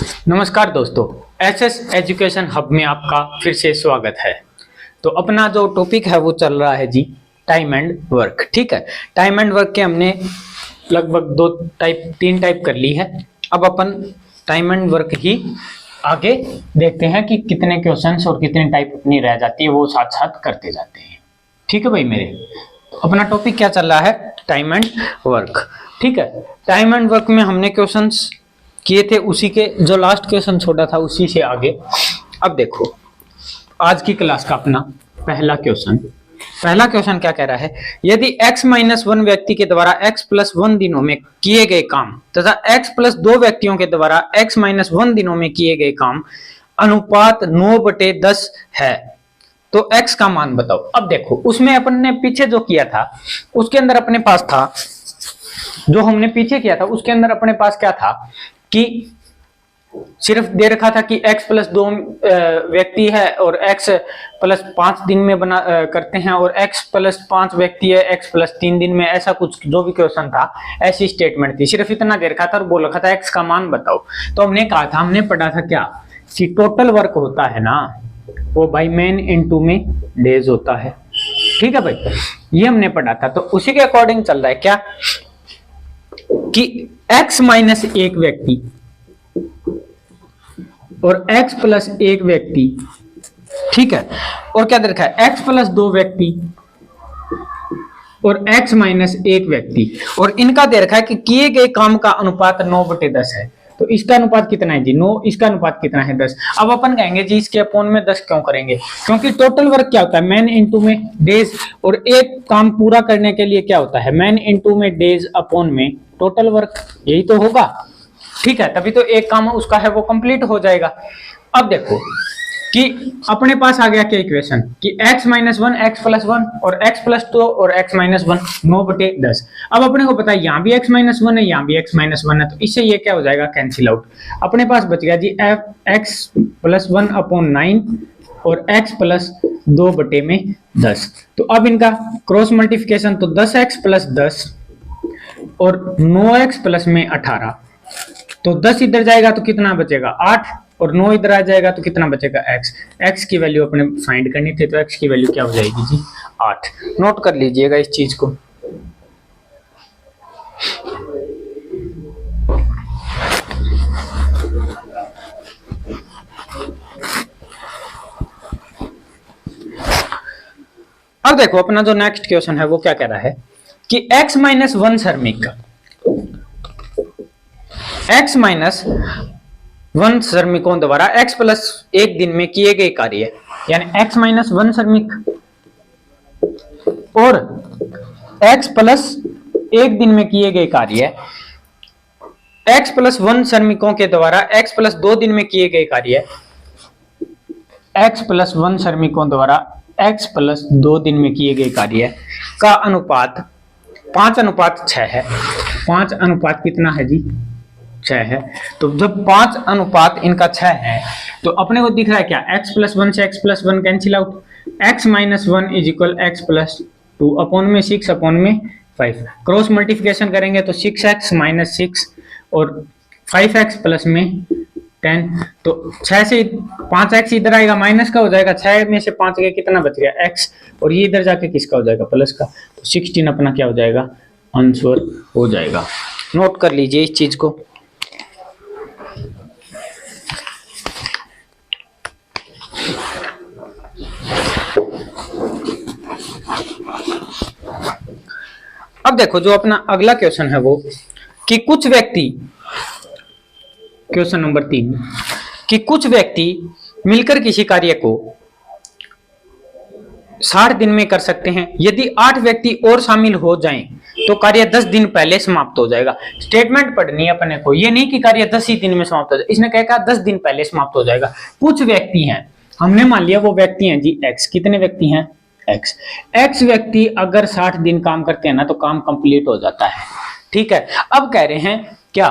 नमस्कार दोस्तों, SS education hub में आपका फिर से स्वागत है। तो अपना जो टॉपिक है वो चल रहा है जी टाइम एंड वर्क। ठीक है, टाइम एंड वर्क के हमने लगभग तीन टाइप कर ली है। अब अपन टाइम एंड वर्क ही आगे देखते हैं कि कितने क्वेश्चंस और कितनी टाइप अपनी रह जाती है, वो साथ साथ करते जाते हैं। ठीक है भाई मेरे, तो अपना टॉपिक क्या चल रहा है? Time and work. ठीक है, टाइम एंड वर्क में हमने क्वेश्चंस किए थे, उसी के जो लास्ट क्वेश्चन छोड़ा था उसी से आगे। अब देखो आज की क्लास का अपना पहला क्वेश्चन क्या कह रहा है? यदि x-1 व्यक्ति के द्वारा x+1 दिनों में किए गए काम तथा x+2 व्यक्तियों के द्वारा x-1 दिनों में किए गए काम अनुपात 9/10 है तो x का मान बताओ। अब देखो उसमें अपन ने पीछे जो किया था उसके अंदर अपने पास था, जो हमने पीछे किया था उसके अंदर अपने पास क्या था कि सिर्फ दे रखा था कि x+2 व्यक्ति है और x+5 दिन में करते हैं और x+5 व्यक्ति है x+3 दिन में, ऐसा कुछ जो भी क्वेश्चन था ऐसी स्टेटमेंट थी। सिर्फ इतना दे रखा था और बोल रखा था x का मान बताओ। तो हमने कहा था, हमने पढ़ा था क्या कि टोटल वर्क होता है ना वो बाई मैन इनटू में डेज होता है। ठीक है भाई, ये हमने पढ़ा था। तो उसी के अकॉर्डिंग चल रहा है क्या कि x-1 व्यक्ति और x+1 व्यक्ति, ठीक है, और क्या दे रखा है x+2 व्यक्ति और x-1 व्यक्ति, और इनका दे रखा है कि किए गए काम का अनुपात 9/10 है। तो इसका अनुपात कितना है जी? 9। इसका अनुपात कितना है? 10। अब अपन कहेंगे जी इसके अपोन में 10 क्यों करेंगे? क्योंकि टोटल वर्क क्या होता है? मैन इनटू में डेज, और एक काम पूरा करने के लिए क्या होता है? मैन इनटू में डेज अपोन में टोटल वर्क, यही तो होगा। ठीक है, तभी तो एक काम उसका है वो कंप्लीट हो जाएगा। अब देखो कि अपने पास आ गया क्या इक्वेशन कि x-1 x+1 और x+2 और x-1 9/10। अब अपने को पता है यहाँ भी x-1 है, यहाँ भी x-1 है, तो इससे ये क्या हो जाएगा? Cancel out. अपने पास बच गया जी x+1/9 और x+2/10। तो अब इनका क्रॉस मल्टीप्लिकेशन, तो 10x + 10 और 9x प्लस में 18, तो 10 इधर जाएगा तो कितना बचेगा? 8, और 9 इधर आ जाएगा तो कितना बचेगा? x की वैल्यू अपने फाइंड करनी थी, तो x की वैल्यू क्या हो जाएगी जी? 8। नोट कर लीजिएगा इस चीज को। अब देखो अपना जो नेक्स्ट क्वेश्चन है वो क्या कह रहा है कि x-1 श्रमिकों द्वारा x+1 दिन में किए गए कार्य, यानी x-1 श्रमिक और x+1 दिन में किए गए कार्य, x+1 श्रमिकों के द्वारा x+2 दिन में किए गए कार्य, x+1 श्रमिकों द्वारा x+2 दिन में किए गए कार्य का अनुपात 5:6 है। 5 अनुपात कितना है जी? 6 है। तो जब 5 अनुपात इनका 6 है तो अपने को दिख रहा है क्या? x+1 से x+1 cancel out, x-1 = x+2 upon में 6 अपोन में 5। क्रॉस मल्टीप्लिकेशन करेंगे तो 6x - 6 और 5x प्लस में 10, तो 6 से 5x इधर आएगा, माइनस का हो जाएगा। 6 में से 5 गया, कितना बच गया? x, और ये इधर जाके किसका हो जाएगा? प्लस का। तो 16 अपना क्या हो जाएगा? आंसर हो जाएगा। नोट कर लीजिए इस चीज को। अब देखो जो अपना अगला क्वेश्चन है वो कि कुछ व्यक्ति, क्वेश्चन नंबर 3, कि कुछ व्यक्ति मिलकर किसी कार्य को 60 दिन में कर सकते हैं। यदि 8 व्यक्ति और शामिल हो जाएं तो कार्य 10 दिन पहले समाप्त हो जाएगा। स्टेटमेंट पढ़नी है अपने को, ये नहीं कि कार्य 10 ही दिन में समाप्त हो जाएगा। इसने क्या कहा? 10 दिन पहले समाप्त हो जाएगा। कुछ व्यक्ति हैं, हमने मान लिया वो व्यक्ति हैं जी x। कितने व्यक्ति हैं? x व्यक्ति अगर 60 दिन काम करते हैं ना तो काम कंप्लीट हो जाता है। ठीक है, अब कह रहे हैं क्या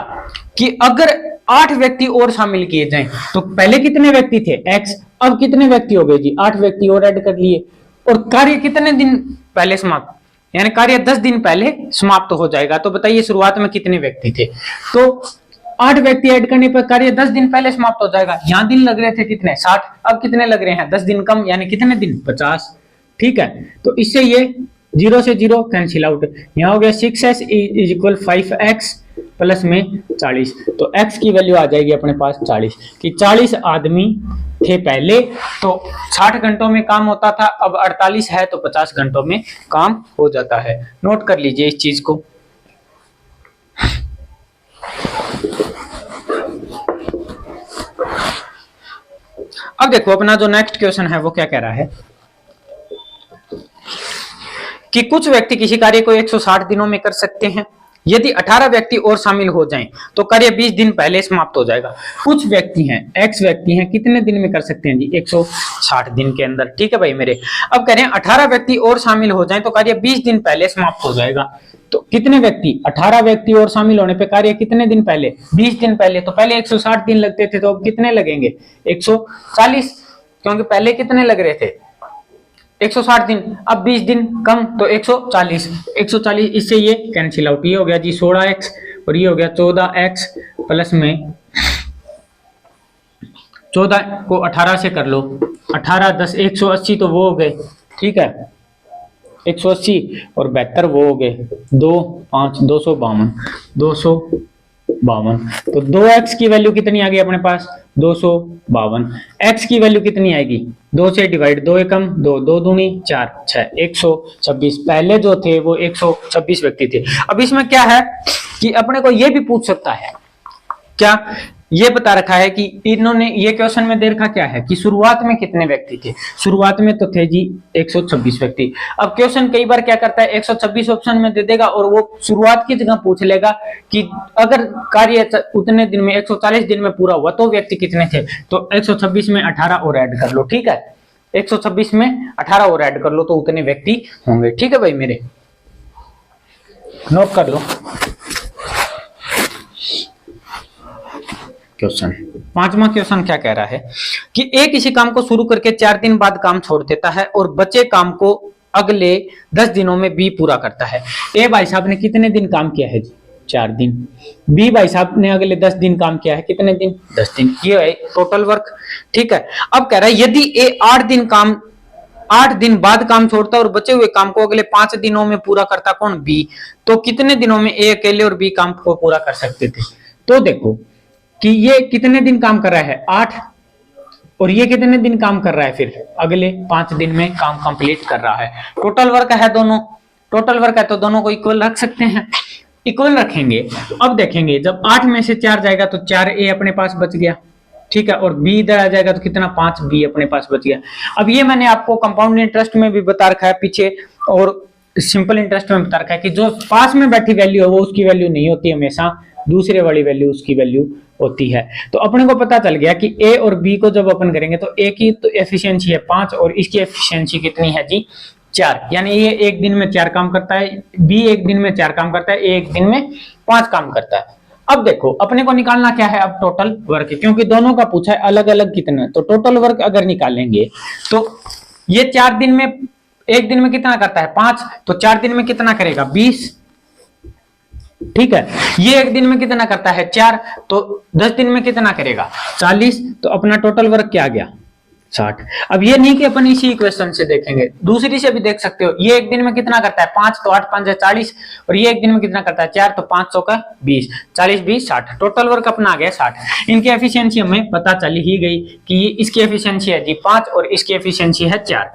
कि अगर 8 व्यक्ति और शामिल किए जाएं तो पहले कितने व्यक्ति थे? x, अब कितने व्यक्ति हो गए जी? 8 व्यक्ति और ऐड कर लिए, और कार्य कितने दिन पहले समाप्त, यानी कार्य 10 दिन पहले समाप्त हो जाएगा। तो बताइए शुरुआत में कितने व्यक्ति थे? तो 8 व्यक्ति ऐड करने पर कार्य 10 दिन पहले समाप्त हो जाएगा। यहाँ दिन लग रहे थे कितने 60, अब कितने लग रहे हैं 10 दिन कम, यानी कितने दिन 50। ठीक है, तो इससे ये 0 से 0 कैंसिल आउट। यहाँ हो गया 6s is equal 5x plus में 40, तो x की वैल्यू आ जाएगी अपने पास 40, कि 40 आदमी थे पहले तो 60 घंटों में काम होता था, अब 48 है तो 50 घंटों में काम हो जाता है। नोट कर लीजिए इस चीज को। अब देखो अपना जो नेक्स्ट क्वेश्चन है वो क्या कह रहा है कि कुछ व्यक्ति किसी कार्य को 160 दिनों में कर सकते हैं, यदि 18 व्यक्ति और शामिल हो जाएं तो कार्य 20 दिन पहले समाप्त हो जाएगा। कुछ व्यक्ति हैं, x व्यक्ति हैं, कितने दिन में कर सकते हैं जी 160 दिन के अंदर। ठीक है भाई मेरे, अब कह रहे हैं 18 व्यक्ति और शामिल हो जाएं तो कार्य 20 दिन पहले समाप्त हो जाएगा। तो कितने व्यक्ति, 18 व्यक्ति और शामिल होने पे कार्य कितने दिन पहले, 20 दिन पहले। तो पहले 160 दिन लगते थे तो अब कितने लगेंगे 140, क्योंकि पहले कितने लग रहे थे 160 दिन, अब 20 दिन कम तो 140। 140 इससे ये कैंसिल आउट, ये हो गया जी 16x और ये हो गया 14x प्लस में 14 को 18 से कर लो, 18 10 180 तो वो हो गए। ठीक है, 180 और 72 वो हो गए, 2 5 252 252। तो 2x की वैल्यू कितनी आ गई अपने पास 252। x की वैल्यू कितनी आएगी 2 से डिवाइड, 2 एकम 2, 2 दूनी 4 6 126। पहले जो थे वो 126 व्यक्ति थे। अब इसमें क्या है कि अपने को ये भी पूछ सकता है, क्या ये बता रखा है कि इन्होंने ये क्वेश्चन में दे रखा क्या है कि शुरुआत में कितने व्यक्ति थे, शुरुआत में तो थे जी 126 व्यक्ति। अब क्वेश्चन कई बार क्या करता है 126 ऑप्शन में दे देगा और वो शुरुआत की जगह पूछ लेगा कि अगर कार्य उतने दिन में 140 दिन में पूरा हुआ तो व्यक्ति कितने थे, तो 126 में 18 और ऐड कर लो। ठीक है, 126 में 18 और ऐड कर लो तो उतने व्यक्ति होंगे। ठीक है भाई मेरे, नोट कर लो। क्वेश्चन 5वां क्वेश्चन क्या कह रहा है कि ए किसी काम को शुरू करके 4 दिन बाद काम छोड़ देता है और बचे काम को अगले 10 दिनों में बी पूरा करता है। ए भाई साहब ने कितने दिन काम किया है जी 4 दिन, बी भाई साहब ने अगले 10 दिन काम किया है कितने दिन 10 दिन, ये है टोटल वर्क। ठीक है, अब कह रहा है यदि ए 8 दिन बाद काम छोड़ता और बचे हुए काम को अगले 5 दिनों में पूरा करता कौन बी, तो कितने दिनों में ए अकेले और बी काम को पूरा कर सकते थे। तो देखो कि ये कितने दिन काम कर रहा है 8 और ये कितने दिन काम कर रहा है फिर अगले 5 दिन में काम कंप्लीट कर रहा है। टोटल वर्क है दोनों, टोटल वर्क है तो दोनों को इक्वल रख सकते हैं, इक्वल रखेंगे। अब देखेंगे जब 8 में से 4 जाएगा तो 4 ए अपने पास बच गया। ठीक है, और बी इधर आ जाएगा तो कितना 5 बी अपने पास बच गया। अब ये मैंने आपको कंपाउंड इंटरेस्ट में भी बता रखा है पीछे और सिंपल इंटरेस्ट में बता रखा है कि जो पास में बैठी वैल्यू है वो उसकी वैल्यू नहीं होती, हमेशा दूसरे वाली वैल्यू उसकी वैल्यू होती है। तो अपने को पता चल गया कि ए और बी को जब अपन करेंगे तो ए की तो एफिशिएंसी है 5 और इसकी एफिशिएंसी कितनी है जी 4, यानी ये एक दिन में 4 काम करता है, बी एक दिन में 4 काम करता है, ए एक दिन में 5 काम करता है। अब देखो अपने को निकालना क्या है अब टोटल वर्क, क्योंकि दोनों का पूछा है अलग अलग कितना, तो टोटल वर्क अगर निकालेंगे तो ये 4 दिन में, एक दिन में कितना करता है 5, तो 4 दिन में कितना करेगा 20। ठीक है, ये एक दिन में कितना करता है 4, तो 10 दिन में कितना करेगा 40, तो अपना टोटल वर्क क्या आ गया 60। अब ये नहीं कि अपन इसी इक्वेशन से देखेंगे, दूसरी से भी देख सकते हो। ये एक दिन में कितना करता है 5, तो 8 5 40, और ये एक दिन में कितना करता है 4, तो 500 का 20, 40 20 60, टोटल वर्क अपना आ गया 60। इनकी एफिशिएंसी हमें पता चली ही गई कि ये इसकी एफिशिएंसी है जी 5 और इसकी एफिशिएंसी है 4।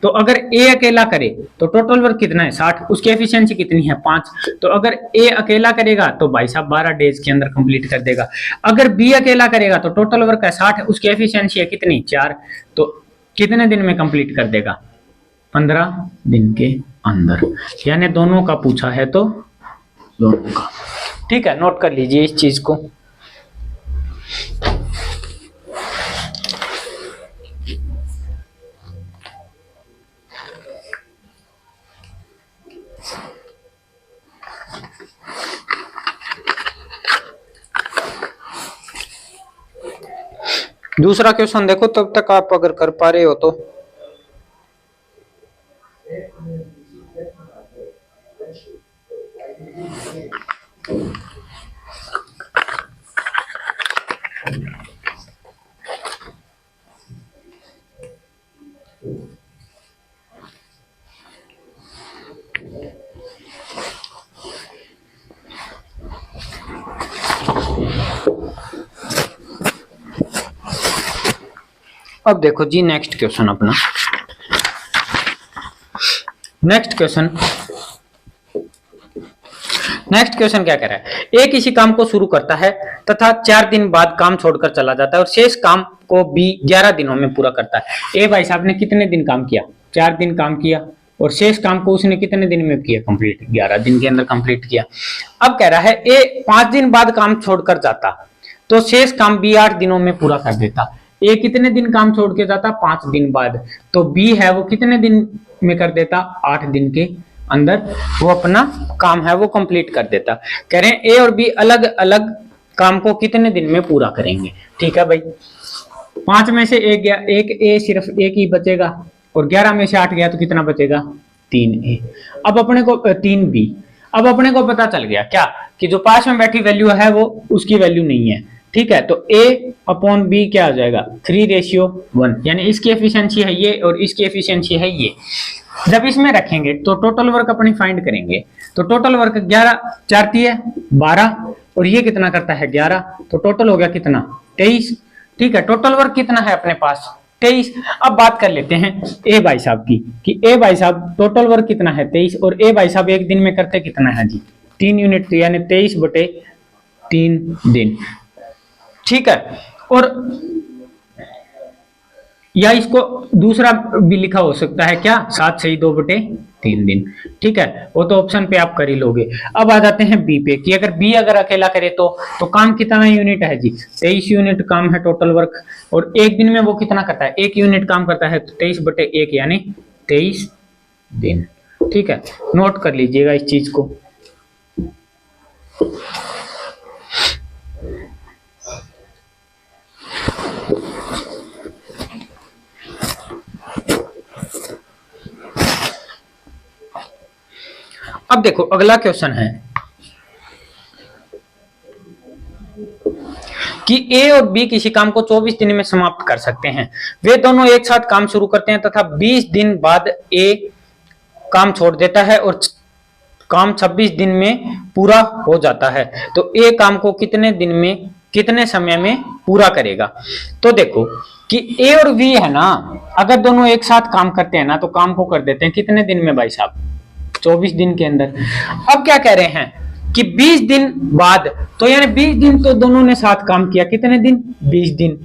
तो अगर ए अकेला करे तो टोटल वर्क कितना है 60, उसकी एफिशिएंसी कितनी है 5, तो अगर ए अकेला करेगा तो भाई साहब 12 डेज के अंदर कंप्लीट कर देगा। अगर बी अकेला करेगा तो टोटल वर्क है 60, उसकी एफिशिएंसी है कितनी 4, तो कितने दिन में कंप्लीट कर देगा 15 दिन के अंदर, यानी दोनों का पूछा है तो दोनों का। ठीक है, नोट कर लीजिए इस चीज को। दूसरा क्वेश्चन देखो, तब तक आप अगर कर पा रहे हो तो। अब देखो जी नेक्स्ट क्वेश्चन अपना, नेक्स्ट क्वेश्चन क्या कह रहा है, ए किसी काम को शुरू करता है तथा 4 दिन बाद काम छोड़कर चला जाता है और शेष काम को बी 11 दिनों में पूरा करता है। ए भाई साहब ने कितने दिन काम किया, 4 दिन काम किया, और शेष काम को उसने कितने दिन में किया कंप्लीट, 11 दिन के अंदर कंप्लीट किया। अब कह रहा है ए 5 दिन बाद काम छोड़कर जाता तो शेष काम बी 8 दिनों में पूरा कर देता। ए कितने दिन काम छोड़ के जाता, 5 दिन बाद, तो बी है वो कितने दिन में कर देता, 8 दिन के अंदर वो अपना काम है वो कंप्लीट कर देता। कह रहे हैं ए और बी अलग अलग काम को कितने दिन में पूरा करेंगे। ठीक है भाई, 5 में से एक गया, एक ए सिर्फ एक ही बचेगा, और 11 में से 8 गया तो कितना बचेगा, 3 ए। अब अपने को 3 बी, अब अपने को पता चल गया क्या कि जो पास में बैठी वैल्यू है वो उसकी वैल्यू नहीं है। ठीक है, तो ए अपॉन बी क्या आ जाएगा, 3:1, यानी इसकी एफिशिएंसी है ये और इसकी एफिशिएंसी है ये। जब इसमें रखेंगे तो टोटल वर्क अपनी फाइंड करेंगे, तो टोटल वर्क 11 4 है 12, और ये कितना करता है 11, तो टोटल हो गया कितना 23। ठीक है, टोटल वर्क कितना है अपने पास 23। अब बात कर लेते हैं ए भाई साहब की कि ए भाई साहब टोटल वर्क कितना है 23, और ए भाई साहब एक दिन में करते कितना है जी 3 यूनिट, यानी 23/3 दिन। ठीक है, और या इसको दूसरा भी लिखा हो सकता है क्या, 7 से 2/3 दिन। ठीक है, वो तो ऑप्शन पे आप कर ही लोगे। अब आ जाते हैं बी पे कि अगर बी अगर अकेला करे तो काम कितना यूनिट है जी, 23 यूनिट काम है टोटल वर्क, और एक दिन में वो कितना करता है, 1 यूनिट काम करता है, तो 23/1 यानी 23 दिन। ठीक है, नोट कर लीजिएगा इस चीज को। अब देखो अगला क्वेश्चन है कि ए और बी किसी काम को 24 दिन में समाप्त कर सकते हैं। वे दोनों एक साथ काम शुरू करते हैं तथा 20 दिन बाद ए काम छोड़ देता है और काम 26 दिन में पूरा हो जाता है। तो ए काम को कितने दिन में, कितने समय में पूरा करेगा। तो देखो कि ए और बी है ना, अगर दोनों एक साथ काम करते हैं ना तो काम को कर देते हैं कितने दिन में भाई साहब, 24 दिन के अंदर। अब क्या कह रहे हैं कि 20 दिन बाद, तो यानी 20 दिन तो दोनों ने साथ काम किया, कितने दिन 20 दिन,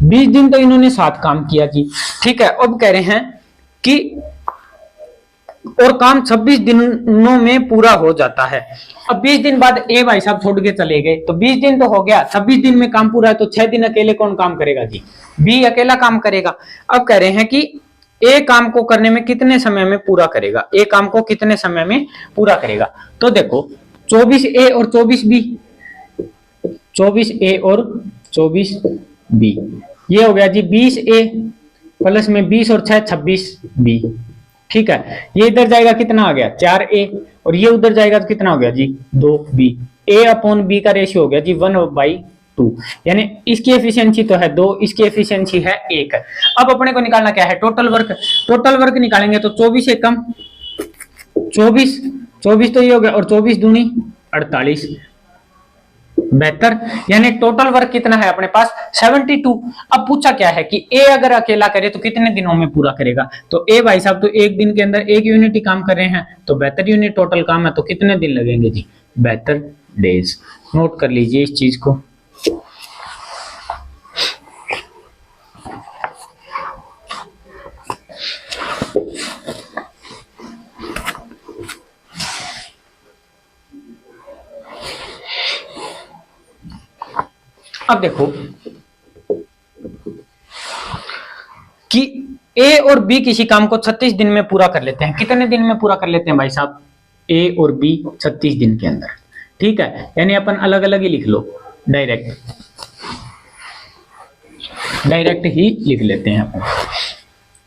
20 दिन तो इन्होंने साथ काम किया जी। ठीक है, अब कह रहे हैं कि और काम 26 दिनों में पूरा हो जाता है। अब 20 दिन बाद ए भाई साहब छोड़ के चले गए, तो 20 दिन तो हो गया, 26 दिन में काम पूरा है, तो 6 दिन अकेले कौन काम करेगा जी, बी अकेला काम करेगा। अब कह रहे हैं कि ए काम को करने में कितने समय में पूरा करेगा, ए काम को कितने समय में पूरा करेगा। तो देखो 24 ए और 24 बी, 24 ए और 24 बी, ये हो गया जी 20 ए प्लस में 20 और 6 26 बी। ठीक है, ये इधर जाएगा कितना आ गया 4 ए, और ये उधर जाएगा तो कितना हो गया जी 2 बी। ए अपॉन बी का रेशियो हो गया जी 1/2, यानी इसकी एफिशिएंसी तो है 2, इसकी एफिशिएंसी है 1। अब अपने को निकालना क्या है, टोटल वर्क। टोटल वर्क निकालेंगे तो 24 से कम 24 तो ये हो गया, और 24 दूनी 48, 72, यानी टोटल वर्क कितना है अपने पास 72। अब पूछा क्या है कि ए अगर अकेला करे तो कितने दिनों में पूरा करेगा। तो ए भाई साहब तो एक दिन के अंदर 1 यूनिट ही काम कर रहे हैं, तो 72 यूनिट टोटल काम है, तो कितने दिन लगेंगे जी 72 डेज। नोट कर लीजिए इस चीज को। अब देखो कि ए और बी किसी काम को 36 दिन में पूरा कर लेते हैं। कितने दिन में पूरा कर लेते हैं भाई साहब, ए और बी 36 दिन के अंदर। ठीक है, यानी अपन अलग अलग ही लिख लो, डायरेक्ट ही लिख लेते हैं अपन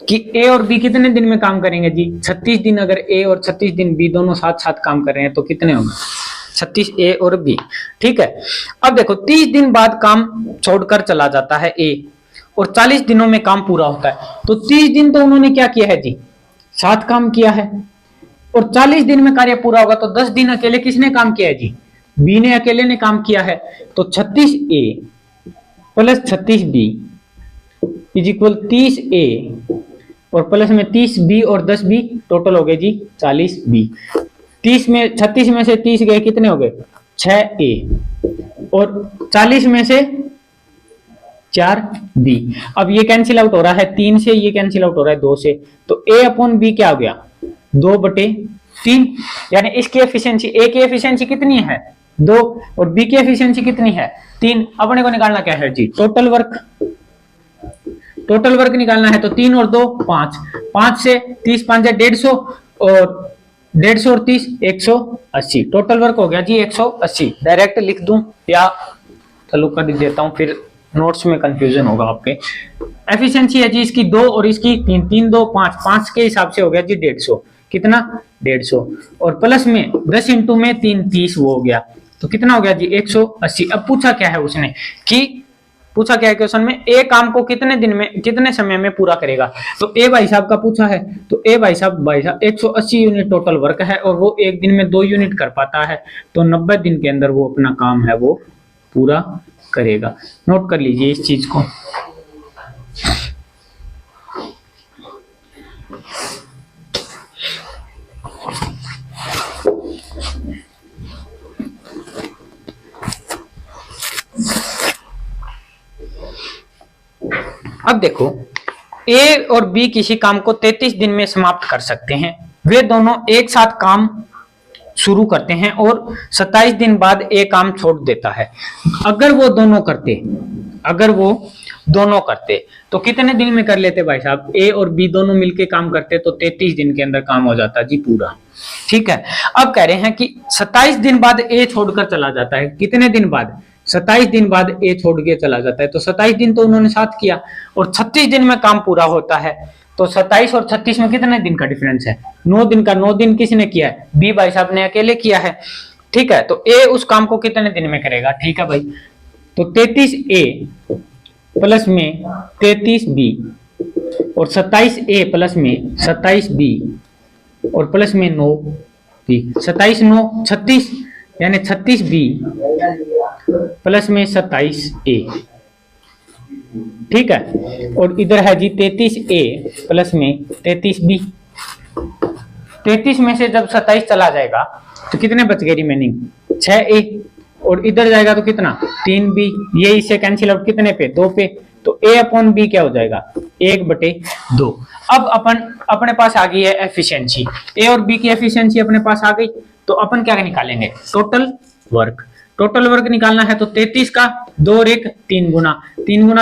कि ए और बी कितने दिन में काम करेंगे जी 36 दिन। अगर ए और 36 दिन बी दोनों साथ साथ काम कर रहे हैं तो कितने होंगे 36 ए और बी। ठीक है, अब देखो 30 दिन बाद काम छोड़कर चला जाता है ए और 40 दिनों में काम पूरा होता है। तो 30 दिन तो उन्होंने क्या किया है जी, साथ काम किया है, और 40 दिन में कार्य पूरा होगा। तो 10 दिन अकेले किसने काम किया है जी, बी ने अकेले ने काम किया है। तो 36 A plus 36 B is equal 30A और प्लस में 30B और 10B, टोटल हो गए जी 40B। 36 में से 30 गए, कितने हो गए 6A, और 40 में से 4B। अब ये कैंसिल आउट हो रहा है 3 से, ये कैंसिल आउट हो रहा है 2 से, तो A अपॉन B क्या हो गया 2/3, यानी इसकी एफिशिएंसी, A की एफिशिएंसी कितनी है 2 और B की एफिशिएंसी कितनी है 3। अपने को निकालना क्या है जी टोटल वर्क। टोटल वर्क निकालना है तो 3 और 2 5, 5 से 30 5 है 150, और 150 और 30 180, टोटल वर्क हो गया जी 180। डायरेक्ट लिख दूं या चलो कर देता हूं, फिर नोट्स में कंफ्यूजन होगा आपके। एफिशिएंसी है जी इसकी 2 और इसकी 3, 3 2 5, 5 के हिसाब से हो गया जी 150, कितना 150, और प्लस में 10 इंटू में 3 30, वो हो गया, तो कितना हो गया जी 180। अब पूछा क्या है उसने कि पूछा क्या है क्वेश्चन में, ए काम को कितने दिन में कितने समय में पूरा करेगा, तो ए भाई साहब का पूछा है, तो ए भाई साहब 180 यूनिट टोटल वर्क है और वो एक दिन में 2 यूनिट कर पाता है, तो 90 दिन के अंदर वो अपना काम है वो पूरा करेगा। नोट कर लीजिए इस चीज को। अब देखो ए और बी किसी काम को 33 दिन में समाप्त कर सकते हैं। वे दोनों एक साथ काम शुरू करते हैं और 27 दिन बाद ए काम छोड़ देता है। अगर वो दोनों करते तो कितने दिन में कर लेते भाई साहब, ए और बी दोनों मिलके काम करते तो 33 दिन के अंदर काम हो जाता जी पूरा। ठीक है, अब कह रहे हैं कि 27 दिन बाद ए छोड़कर चला जाता है। कितने दिन बाद 27 दिन बाद ए छोड़ के चला जाता है, तो 27 दिन तो उन्होंने साथ किया और 36 दिन में काम पूरा होता है, तो 27 और 36 में कितने दिन का डिफरेंस है 9 दिन का। 9 दिन किसने किया है, बी भाई साहब ने अकेले किया है। ठीक है, तो ए उस काम को कितने दिन में करेगा। ठीक है भाई, तो 33A प्लस में 33B और 27A प्लस में 27B और प्लस में 9B, 27 9 36, यानी 36B प्लस में 27A। ठीक है, और इधर है जी 33A प्लस में 33B। 33 में से जब 27 चला जाएगा तो कितने बच गए रिमेनिंग 6A, और इधर जाएगा तो कितना 3B, ये इससे कैंसिल आउट कितने पे 2 पे, तो A अपॉन B क्या हो जाएगा 1/2। अब अपने पास आ गई है एफिशिएंसी, A और B की एफिशिएंसी अपने पास आ गई, तो अपन क्या निकालेंगे टोटल वर्क। टोटल वर्क निकालना है तो 33 का 2 और 1 3 गुना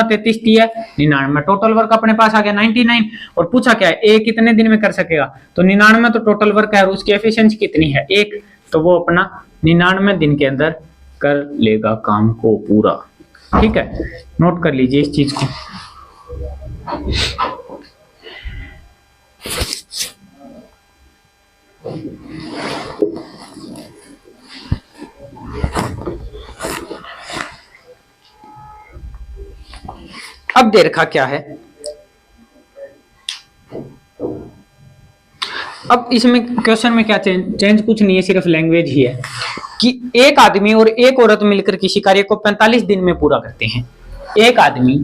33 है 99, टोटल वर्क अपने पास आ गया 99। और पूछा क्या है ए कितने दिन में कर सकेगा, तो 99 तो टोटल वर्क है और उसकी एफिशिएंसी कितनी है 1, तो वो अपना 99 दिन के अंदर कर लेगा काम को पूरा। ठीक है, नोट कर लीजिए इस चीज को। अब दे रखा क्या है, अब इसमें क्वेश्चन में क्या चेंज कुछ नहीं है, सिर्फ लैंग्वेज ही है कि एक आदमी और एक औरत मिलकर किसी कार्य को 45 दिन में पूरा करते हैं। एक आदमी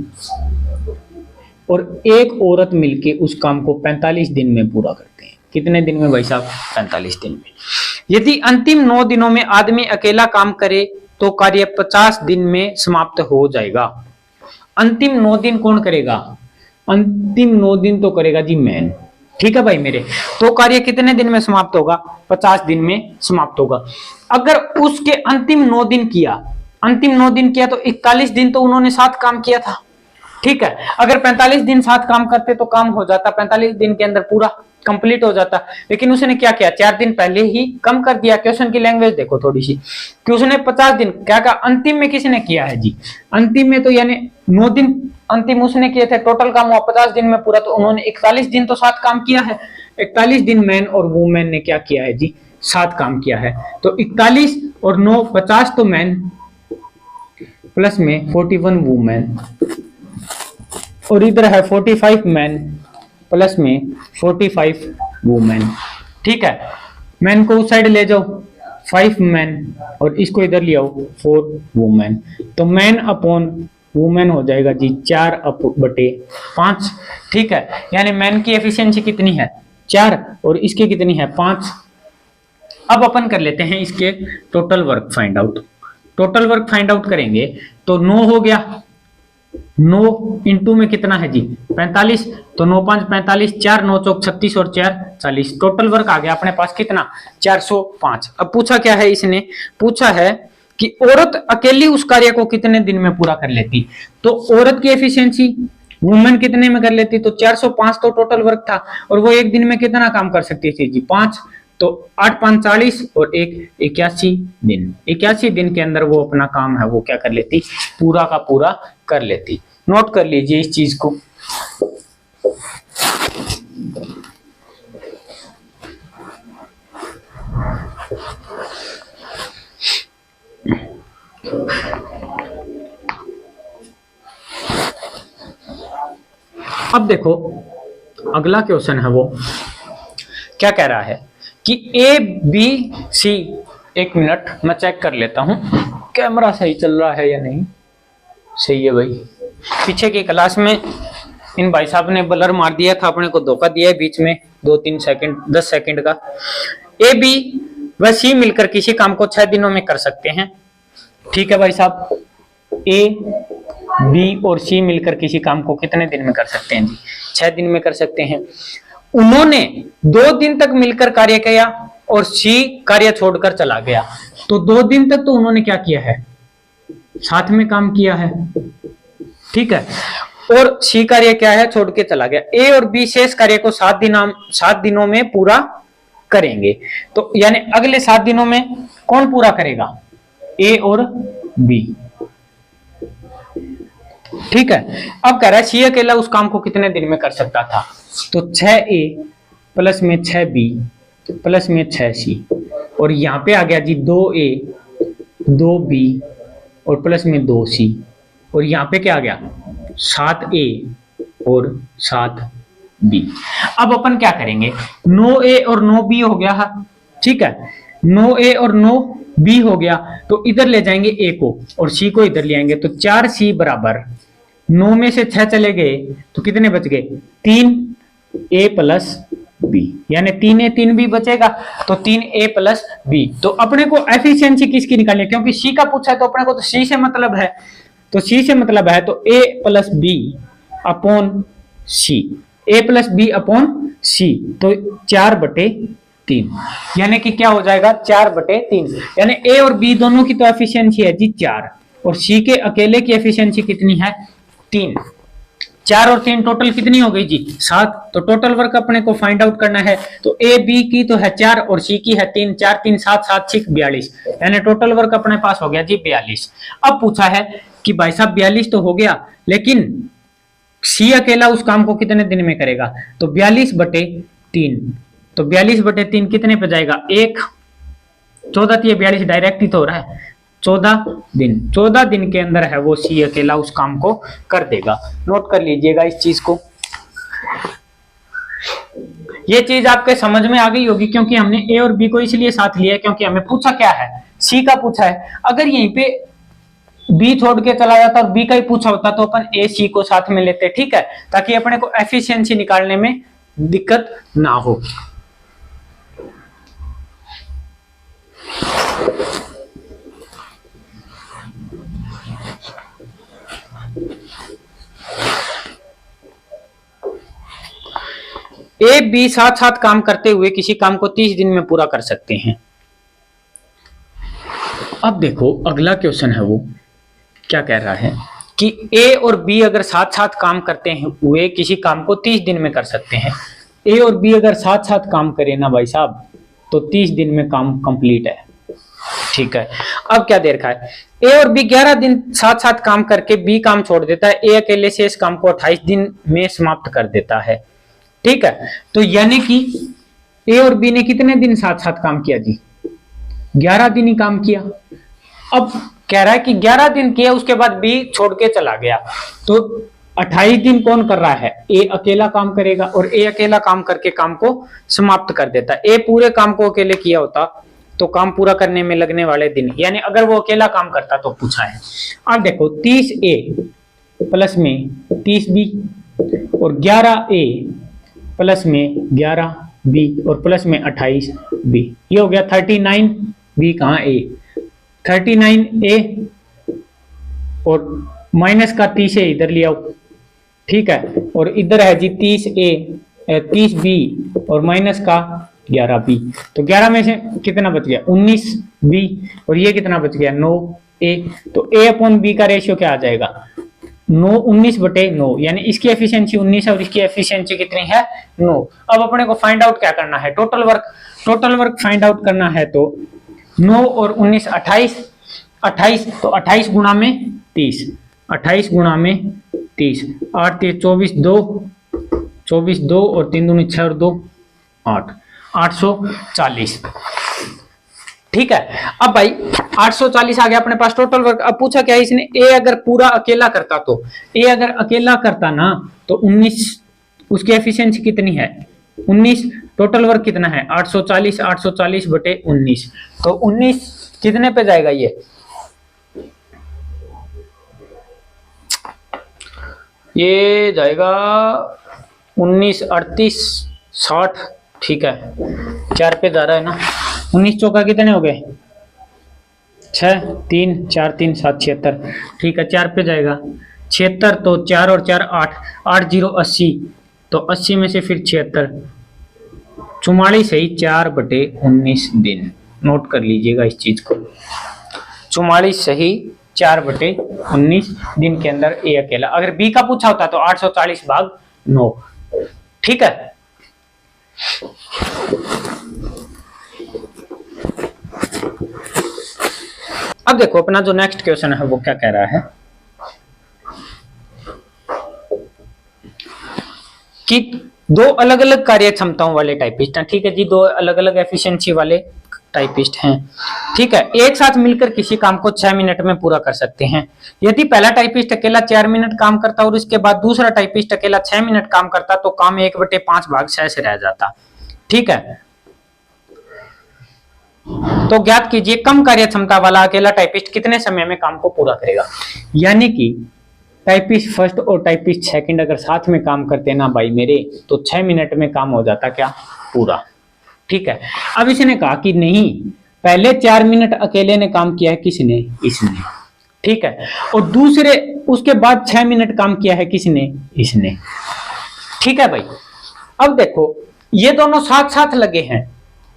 और एक औरत मिलकर उस काम को 45 दिन में पूरा करते हैं। कितने दिन में भाई साहब 45 दिन में। यदि अंतिम 9 दिनों में आदमी अकेला काम करे तो कार्य 50 दिन में समाप्त हो जाएगा। अंतिम 9 दिन कौन करेगा, अंतिम 9 दिन तो करेगा जी मैन। ठीक है भाई मेरे, तो कार्य कितने दिन में समाप्त होगा 50 दिन में समाप्त होगा। अगर उसके अंतिम 9 दिन किया, अंतिम 9 दिन किया तो 41 दिन तो उन्होंने साथ काम किया था। ठीक है, अगर 45 दिन साथ काम करते तो काम हो जाता 45 दिन के अंदर पूरा कंप्लीट हो जाता, लेकिन उसने क्या किया 4 दिन पहले ही कम कर दिया। क्वेश्चन की लैंग्वेज देखो थोड़ी सी कि उसने 50 दिन क्या कहा, अंतिम में किसने किया है जी, अंतिम में तो यानी 9 दिन अंतिम उसने किए थे, टोटल काम हुआ 50 दिन में पूरा, तो उन्होंने 41 दिन तो साथ काम किया है। 41 दिन मैन और वुमेन ने क्या किया है जी साथ काम किया है, तो 41 और 9 50 तो मैन प्लस में 41 वुमेन, और इधर है 45 मैन प्लस में 45 वुमेन। ठीक है, मैन को उस साइड ले जाओ 5 मैन और इसको इधर ले आओ 4 वुमेन, तो मैन अपॉन वुमेन हो जाएगा जी 4/5। ठीक है, यानी मैन की एफिशिएंसी कितनी है 4 और इसकी कितनी है 5। अब अपन कर लेते हैं इसके total work find out. Total work find out करेंगे तो 9 हो गया, 9 इंटू में कितना है जी 45, तो 9 5 45, 4 9 चौक 36 और 4 40। टोटल वर्क आ गया अपने पास कितना 405। अब पूछा क्या है, इसने पूछा है कि औरत अकेली उस कार्य को कितने दिन में पूरा कर लेती। तो औरत की एफिशिएंसी वुमेन कितने में कर लेती, तो 405 तो टोटल वर्क था, और वो एक दिन में कितना काम कर सकती थी जी 5, तो 8 5 40 और 1 81 दिन। 81 दिन के अंदर वो अपना काम है वो क्या कर लेती, पूरा का पूरा कर लेती। नोट कर लीजिए इस चीज को। अब देखो अगला क्वेश्चन है वो क्या कह रहा है कि ए बी सी, एक मिनट मैं चेक कर लेता हूं कैमरा सही चल रहा है या नहीं। सही है भाई। पीछे की क्लास में इन भाई साहब ने ब्लर मार दिया था, अपने को धोखा दिया है बीच में 2-3 सेकंड 10 सेकंड का। ए बी व सी मिलकर किसी काम को 6 दिनों में कर सकते हैं। ठीक है भाई साहब, ए बी और सी मिलकर किसी काम को कितने दिन में कर सकते हैं जी 6 दिन में कर सकते हैं। उन्होंने 2 दिन तक मिलकर कार्य किया और सी कार्य छोड़कर चला गया, तो 2 दिन तक तो उन्होंने क्या किया है, साथ में काम किया है। ठीक है, और सी कार्य क्या है, छोड़ के चला गया। ए और बी शेष कार्य को 7 दिनों में पूरा करेंगे, तो यानी अगले 7 दिनों में कौन पूरा करेगा, ए और बी। ठीक है, अब कह रहा है सी अकेला उस काम को कितने दिन में कर सकता था, तो 6A प्लस में 6B प्लस में 6C, और यहां पे आ गया जी 2A 2B और प्लस में 2C, और यहां पे क्या आ गया 7A और 7B। अब अपन क्या करेंगे, 9A और 9B हो गया। ठीक है, 9A और 9B हो गया, तो इधर ले जाएंगे A को और C को इधर ले आएंगे, तो 4C बराबर 9 में से 6 चले गए तो कितने बच गए 3A प्लस B, यानी 3A 3B बचेगा, तो 3A प्लस B। तो अपने को एफिशिएंसी किसकी निकालनी है, क्योंकि C का पूछा है तो अपने को तो C से मतलब है, तो C से मतलब है तो A plus B upon C, A plus B upon C, तो 4/3, यानी कि क्या हो जाएगा 4/3, यानी A और B दोनों की तो एफिशिएंसी है जी 4 और C के अकेले की एफिशिएंसी कितनी है 3। 4 और 3 टोटल कितनी हो गई जी 7। तो टोटल वर्क अपने को फाइंड आउट करना है, तो ए बी की तो है 4 और सी की है 3, 4 3 7 7 6 42, यानी टोटल वर्क अपने पास हो गया जी 42। अब पूछा है कि भाई साहब 42 तो हो गया, लेकिन सी अकेला उस काम को कितने दिन में करेगा, तो 42/3, तो 42/3 कितने पे जाएगा 1, 14 42 डायरेक्ट ही तो हो रहा है 14 दिन। 14 दिन के अंदर है वो सी अकेला उस काम को कर देगा। नोट कर लीजिएगा इस चीज को। ये चीज आपके समझ में आ गई होगी, क्योंकि हमने ए और बी को इसलिए साथ लिया है क्योंकि हमें पूछा क्या है, सी का पूछा है। अगर यहीं पे बी छोड़ के चला जाता और बी का ही पूछा होता तो अपन ए सी को साथ में लेते। ठीक है, ताकि अपने को एफिशिएंसी निकालने में दिक्कत ना हो। ए बी साथ साथ काम करते हुए किसी काम को 30 दिन में पूरा कर सकते हैं। अब देखो अगला क्वेश्चन है वो क्या कह रहा है कि ए और बी अगर साथ साथ काम करते हैं हुए किसी काम को 30 दिन में कर सकते हैं। ए और बी अगर साथ साथ काम करें ना भाई साहब तो 30 दिन में काम कंप्लीट है। ठीक है, अब क्या दे रखा है, ए और बी 11 दिन साथ साथ काम करके बी काम छोड़ देता है, ए अकेले से इस काम को 28 दिन में समाप्त कर देता है। ठीक है, तो यानी कि ए और बी ने कितने दिन साथ साथ काम किया जी 11 दिन ही काम किया। अब कह रहा है कि 11 दिन किया उसके बाद बी छोड़ के चला गया, तो 28 दिन कौन कर रहा है, ए अकेला काम करेगा और ए अकेला काम करके काम को समाप्त कर देता है। ए पूरे काम को अकेले किया होता तो काम पूरा करने में लगने वाले दिन, यानी अगर वो अकेला काम करता तो पूछा है। अब देखो 30A प्लस में 30b और 11a प्लस में 11b और प्लस में 28b। ये हो गया 39b कहाँ a, 39a और माइनस का 30a इधर ले आओ, ठीक है। और इधर है जी 30b और माइनस का 11b, तो 11 में से कितना बच गया 19b और ये कितना बच गया 9a। तो a अपॉन b का रेशियो क्या आ जाएगा 19/9, यानी इसकी एफिशिएंसी 19 है और इसकी एफिशिएंसी कितनी है 9। अब अपने को फाइंड आउट क्या करना है, टोटल वर्क फाइंड आउट करना है। तो 9 और 19 28, तो 28 गुणा में 30, 28 गुणा में 30, 8 3 24 2 और 3 दूनी 6 और 2 8, 840। ठीक है। अब भाई 840 आ गया अपने पास टोटल वर्क। अब पूछा क्या है इसने, ए अगर पूरा अकेला करता, तो ए अगर अकेला करता ना तो 19, उसकी एफिशिएंसी कितनी है 19, टोटल वर्क कितना है 840 बटे 19, तो 19 कितने पे जाएगा ये जाएगा 19 38 60, ठीक है 4 पे जा रहा है ना। 19 चौका कितने हो गए 6 3 4 3 7 76, ठीक है 4 पे जाएगा 76, तो 4 और 4 8, 8 0 80, तो 80 में से फिर 76, 44 सही 4/19 दिन। नोट कर लीजिएगा इस चीज को, 44 सही 4/19 दिन के अंदर ए अकेला। अगर बी का पूछा होता तो 840 भाग 9, ठीक है। अब देखो अपना जो नेक्स्ट क्वेश्चन है वो क्या कह रहा है कि दो अलग अलग कार्य क्षमताओं वाले टाइपिस्ट हैं, ठीक है जी, दो अलग अलग एफिशिएंसी वाले टाइपिस्ट हैं, ठीक है। एक साथ मिलकर किसी काम को 6 मिनट में पूरा कर सकते हैं। यदि पहला टाइपिस्ट अकेला 4 मिनट काम करता और उसके बाद दूसरा टाइपिस्ट अकेला 6 मिनट काम करता तो काम 1/5 भाग 6 से रह जाता, ठीक है। तो ज्ञात कीजिए कम कार्य क्षमता वाला अकेला टाइपिस्ट कितने समय में काम को पूरा करेगा। यानी कि टाइपिस्ट फर्स्ट और टाइपिस्ट सेकंड अगर साथ में काम करते ना भाई मेरे, तो 6 मिनट में काम हो जाता क्या पूरा, ठीक है। अब इसने कहा कि नहीं, पहले 4 मिनट अकेले ने काम किया है किसने, इसने, ठीक है, और दूसरे उसके बाद 6 मिनट काम किया है किसने, इसने, ठीक है भाई। अब देखो ये दोनों साथ साथ लगे हैं,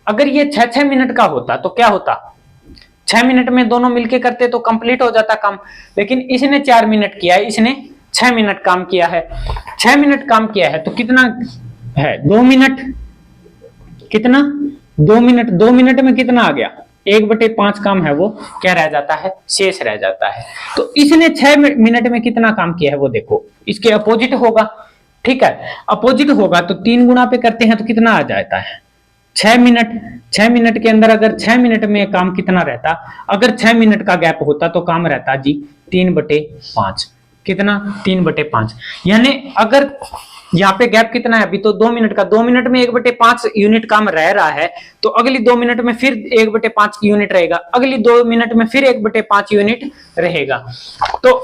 अगर ये 6 मिनट का होता तो क्या होता, 6 मिनट में दोनों मिलके करते तो कंप्लीट हो जाता काम, लेकिन इसने 4 मिनट किया है, इसने 6 मिनट काम किया है। 6 मिनट काम किया है तो कितना है 2 मिनट, कितना 2 मिनट, 2 मिनट में कितना आ गया 1/5 काम है वो क्या रह जाता है, शेष रह जाता है। तो इसने 6 मिनट में कितना काम किया है वो देखो, इसके अपोजिट होगा, ठीक है। अपोजिट होगा तो 3 गुना पे करते हैं तो कितना आ जाता है 6 मिनट। 6 मिनट के अंदर अगर 6 मिनट में काम कितना रहता, अगर 6 मिनट का गैप होता तो काम रहता जी 3/5, कितना 3/5, यानी अगर यहाँ पे गैप कितना है अभी तो 2 मिनट का, 2 मिनट में 1/5 यूनिट काम रह रहा है, तो अगली 2 मिनट में फिर 1/5 यूनिट रहेगा, अगली 2 मिनट में फिर 1/5 यूनिट रहेगा। तो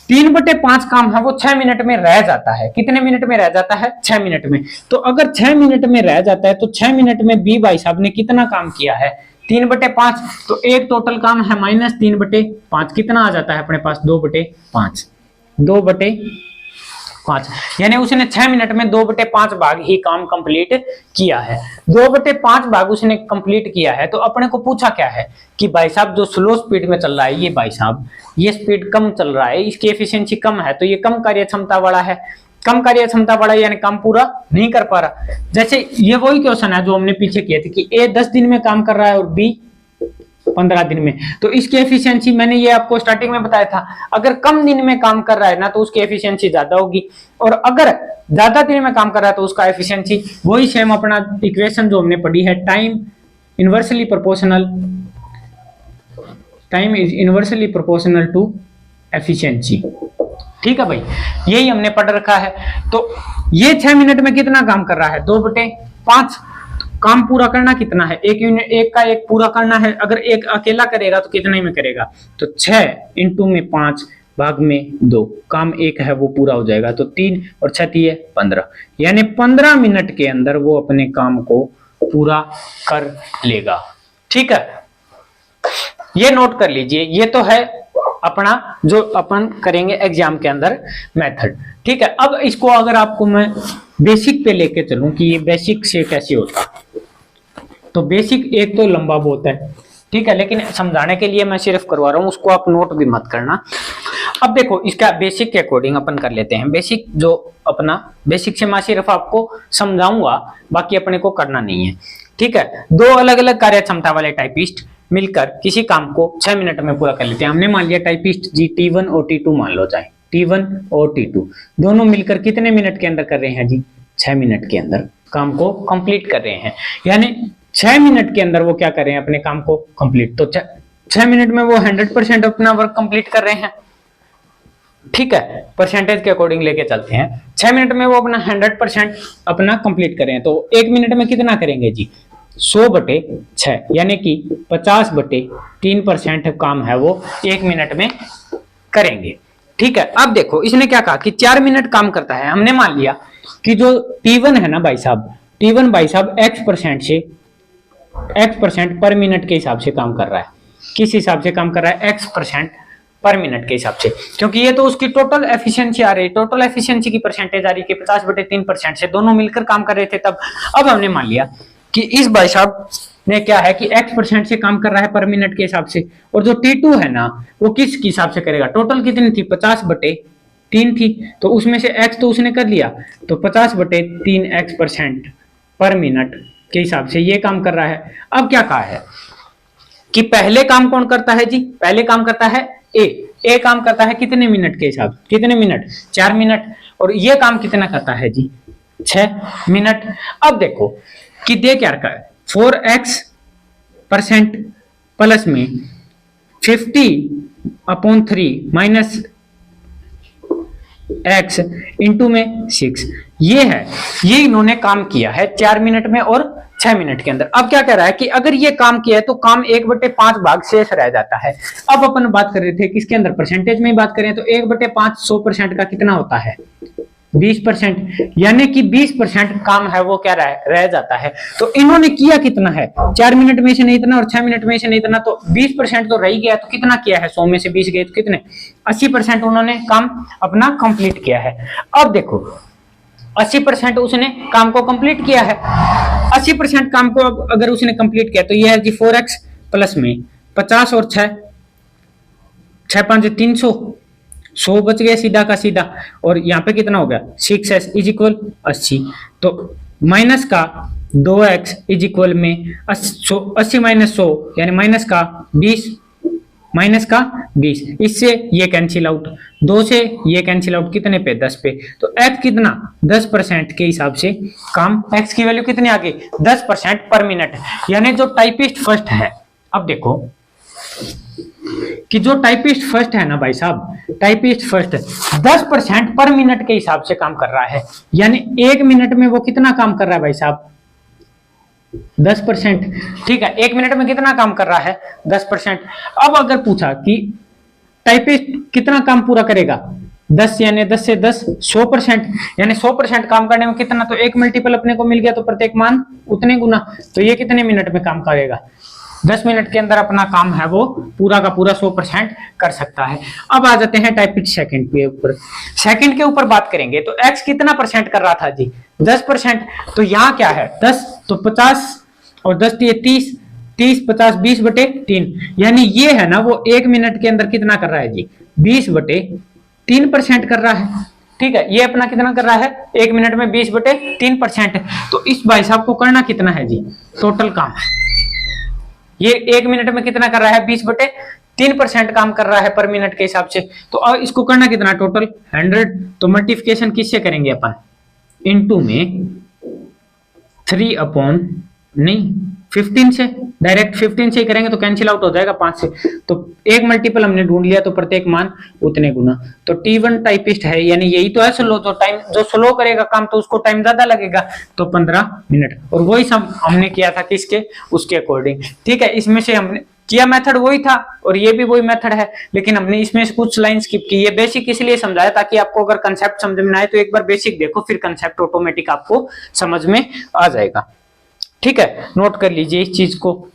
3/5 काम है वो 6 मिनट में रह जाता है। कितने मिनट में रह जाता है 6 मिनट में। तो अगर 6 मिनट में रह जाता है तो 6 मिनट में बी भाई साहब ने कितना काम किया है 3/5, तो एक टोटल काम है -3/5, कितना आ जाता है अपने पास 2/5, 2/5, यानी उसने 6 मिनट में 2/5 भाग ही काम कंप्लीट किया है। 2/5 भाग उसने कंप्लीट किया है। तो अपने को पूछा क्या है कि भाई साहब जो स्लो स्पीड में चल रहा है ये भाई साहब ये स्पीड कम चल रहा है, इसकी एफिशिएंसी कम है, तो ये कम कार्य क्षमता वाला है। कम कार्य क्षमता वाला यानी काम पूरा नहीं कर पा रहा। जैसे ये वही क्वेश्चन है जो हमने पीछे किए थे कि ए 10 दिन में काम कर रहा है और बी 15 दिन में, तो इसकी एफिशिएंसी मैंने ये आपको स्टार्टिंग में बताया था, अगर कम दिन में काम कर रहा है ना तो उसकी एफिशिएंसी ज्यादा होगी, और अगर ज्यादा दिन में काम कर रहा है तो उसका एफिशिएंसी वही सेम अपना इक्वेशन जो हमने पढ़ी है, time inversely proportional to efficiency, ठीक है भाई, यही हमने पढ़ रखा है। तो ये 6 मिनट में कितना काम कर रहा है 2/5, काम पूरा करना कितना है, एक यूनिट, एक का एक पूरा करना है। अगर एक अकेला करेगा तो कितने में करेगा, तो 6 × में 5 भाग में 2, काम 1 है वो पूरा हो जाएगा। तो 3 और 6 है 15, यानी 15 मिनट के अंदर वो अपने काम को पूरा कर लेगा। ठीक है, ये नोट कर लीजिए। ये तो है अपना जो अपन करेंगे एग्जाम के अंदर मेथड। ठीक है, अब इसको अगर आपको मैं बेसिक पे लेके चलूं कि ये बेसिक से कैसे होता, तो बेसिक एक तो लंबा बहुत है, ठीक है, लेकिन समझाने के लिए मैं सिर्फ करवा रहा हूं, उसको आप नोट भी मत करना। अब देखो इसका बेसिक के अकॉर्डिंग अपन कर लेते हैं। बेसिक जो अपना बेसिक से मैं सिर्फ आपको समझाऊंगा, बाकी अपने को करना नहीं है। ठीक है, 2 अलग अलग कार्य क्षमता वाले टाइपिस्ट मिलकर किसी काम को 6 मिनट में पूरा कर लेते हैं। हमने मान लिया टाइपिस्ट जी T1 और T2 मान लो, चाहे T1 और T2 दोनों मिलकर कितने मिनट के अंदर कर रहे हैं जी? 6 मिनट के अंदर काम को कंप्लीट कर रहे हैं। यानी 6 मिनट के अंदर वो क्या कर रहे हैं? अपने काम को कंप्लीट। तो 6 मिनट में वो 100% अपना वर्क कंप्लीट कर रहे हैं। ठीक है, परसेंटेज के अकॉर्डिंग लेके चलते हैं। 6 मिनट में वो अपना 100% अपना कंप्लीट कर रहे हैं। तो 1 मिनट में कितना करेंगे जी? 100/6, यानी कि 50/3% काम है वो 1 मिनट में करेंगे। ठीक है, अब देखो इसने क्या कहा कि 4 मिनट काम करता है। हमने मान लिया कि जो T1 है ना भाई साहब, T1 भाई साहब x% पर मिनट के हिसाब से काम कर रहा है। किस हिसाब से काम कर रहा है? x% पर मिनट के हिसाब से, क्योंकि ये तो उसकी टोटल एफिशिएंसी आ रही है। टोटल एफिशिएंसी की परसेंटेज आ रही है कि 50/3% से दोनों मिलकर काम कर रहे थे तब। अब हमने मान लिया कि इस भाई साहब ने क्या है कि x% से काम कर रहा है पर मिनट के हिसाब से, और जो T2 है ना वो किस हिसाब से करेगा? टोटल कितनी थी? 50/3 थी, तो उसमें से x तो उसने कर लिया, तो 50/3 x% पर मिनट के हिसाब से ये काम कर रहा है। अब क्या कहा है कि पहले काम कौन करता है जी? पहले काम करता है ए काम करता है कितने मिनट के हिसाब? कितने मिनट? 4 मिनट। और ये काम कितना करता है जी? 6 मिनट। अब देखो कि दे क्या रखा है? 4x% प्लस में 50/3 माइनस x इंटू में 6, ये है। ये इन्होंने काम किया है 4 मिनट में और 6 मिनट के अंदर। अब क्या कह रहा है कि अगर ये काम किया है तो काम 1/5 भाग शेष रह जाता है। अब अपन बात कर रहे थे किसके अंदर? परसेंटेज में ही बात करें तो 1/5 100% का कितना होता है? 20%, यानी कि 20% काम है वो क्या रह जाता है। तो इन्होंने किया कितना है? 4 मिनट में से नहीं इतना और 6 मिनट में से नहीं इतना, तो 20% तो रह ही गया। तो कितना किया है? 100 में से 20 गए तो कितने? 80% उन्होंने काम अपना कंप्लीट किया है। अब देखो 80% उसने काम को कंप्लीट किया है। 80% काम को अगर उसने कंप्लीट किया तो ये है जी 4x प्लस में 50 और 6 5 300, 100 बच गया सीधा का सीधा। और यहाँ पे कितना हो गया? 6s is equal 80। तो माइनस का 2x इज इक्वल में 80 माइनस 100 यानी माइनस का 20, इससे ये कैंसिल आउट, 2 से ये कैंसिल आउट, कितने पे? 10 पे। तो x कितना? 10% के हिसाब से काम, x की वैल्यू कितनी आ गई? 10% पर मिनट, यानी जो टाइपिस्ट फर्स्ट है। अब देखो कि जो टाइपिस्ट फर्स्ट है ना भाई साहब, टाइपिस्ट फर्स्ट 10% पर मिनट के हिसाब से काम कर रहा है, यानी 1 मिनट में वो कितना काम कर रहा है भाई साहब? 10%। ठीक है, 1 मिनट में कितना काम कर रहा है? 10%। अब अगर पूछा कि टाइपिस्ट कितना काम पूरा करेगा? 10, यानी 10 से 10 100%, यानी 100% काम करने में कितना? तो 1 मल्टीपल अपने को मिल गया, तो प्रत्येक मान उतने गुना। तो ये कितने मिनट में काम करेगा? 10 मिनट के अंदर अपना काम है वो पूरा का पूरा 100% कर सकता है। अब आ जाते हैं टाइपिस्ट सेकंड के ऊपर। सेकंड के ऊपर बात करेंगे तो x कितना परसेंट कर रहा था जी? 10%। तो यहाँ क्या है? 10 तो 50 और 10 30, 50 20/3, यानी ये है ना वो 1 मिनट के अंदर कितना कर रहा है जी? 20/3% कर रहा है। ठीक है, ये अपना कितना कर रहा है? 1 मिनट में 20/3%। तो इस भाई साहब को करना कितना है जी? टोटल काम ये 1 मिनट में कितना कर रहा है? 20/3% काम कर रहा है पर मिनट के हिसाब से। तो अब इसको करना कितना? टोटल 100। तो मल्टीप्लिकेशन किससे करेंगे अपन? इनटू में 15 से, डायरेक्ट 15 से ही करेंगे तो कैंसिल आउट हो जाएगा 5 से। तो एक मल्टीपल हमने ढूंढ लिया, तो प्रत्येक मान उतने गुना। तो T1 टाइपिस्ट है, यानी यही तो है स्लो। तो टाइम जो स्लो करेगा काम तो उसको टाइम ज्यादा लगेगा, तो 15 मिनट। और वही सब हमने किया था किसके? उसके अकॉर्डिंग। ठीक है, इसमें से हमने किया मेथड वही था और ये भी वही मेथड है, लेकिन हमने इसमें से कुछ लाइन स्किप की। ये बेसिक इसलिए समझाया ताकि आपको अगर कंसेप्ट समझ में आए तो एक बार बेसिक देखो, फिर कंसेप्ट ऑटोमेटिक आपको समझ में आ जाएगा। ठीक है, नोट कर लीजिए इस चीज को।